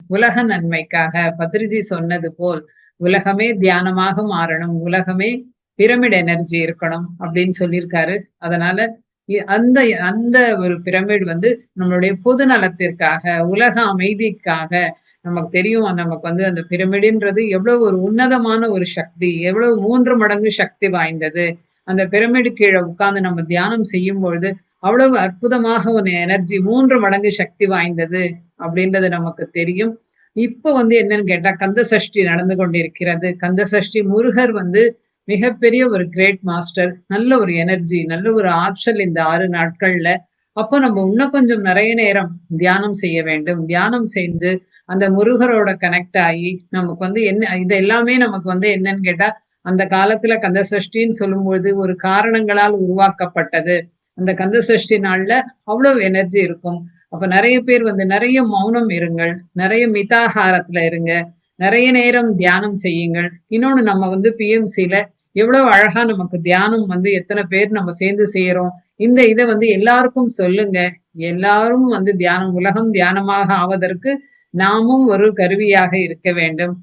உலக நன்மைக்காக பத்ரிஜி சொன்னது போல் உலகமே தியானமாக மாறணும், உலகமே பிரமிட் எனர்ஜி இருக்கணும் அப்படின்னு சொல்லியிருக்காரு. அதனால அந்த அந்த ஒரு பிரமிட் வந்து நம்மளுடைய பொது நலத்திற்காக, உலக அமைதிக்காக. நமக்கு தெரியும் நமக்கு வந்து அந்த பிரமிடுன்றது எவ்வளவு ஒரு உன்னதமான ஒரு சக்தி, எவ்வளவு 3 மடங்கு சக்தி வாய்ந்தது. அந்த பிரமிடு கீழ உட்கார்ந்து நம்ம தியானம் செய்யும் பொழுது அவ்வளவு அற்புதமாக ஒரு எனர்ஜி 3 மடங்கு சக்தி வாய்ந்தது அப்படின்றது நமக்கு தெரியும். இப்ப வந்து என்னன்னு கேட்டா கந்த சஷ்டி நடந்து கொண்டிருக்கிறது. கந்த சஷ்டி முருகர் வந்து மிகப்பெரிய ஒரு கிரேட் மாஸ்டர். நல்ல ஒரு எனர்ஜி, நல்ல ஒரு ஆற்றல் இந்த 6 நாட்கள்ல. அப்போ நம்ம இன்னும் கொஞ்சம் நெறைய நேரம் தியானம் செய்ய வேண்டும். தியானம் செய்து அந்த முருகரோட கனெக்ட் ஆயி நமக்கு வந்து என்ன இது எல்லாமே நமக்கு வந்து என்னன்னு கேட்டா, அந்த காலத்துல கந்த சஷ்டின்னு சொல்லும்போது ஒரு காரணங்களால் உருவாக்கப்பட்டது. அந்த கந்த சஷ்டி நாள்ல அவ்வளவு எனர்ஜி இருக்கும். அப்ப நெறைய பேர் வந்து நெறைய மௌனம் இருங்கள். நெறைய மிதாகாரத்துல இருங்க. நெறைய நேரம் தியானம் செய்யுங்கள். இன்னொன்னு நம்ம வந்து பிஎம்சில எவ்வளவு அழகா நமக்கு தியானம் வந்து எத்தன பேர் நம்ம சேர்ந்து செய்றோம். இந்த இத வந்து எல்லாருக்கும் சொல்லுங்க. எல்லாரும் வந்து தியானம் உலகம் தியானமாக ஆவதற்கு நாமும் ஒரு கருவியாக இருக்க வேண்டும்.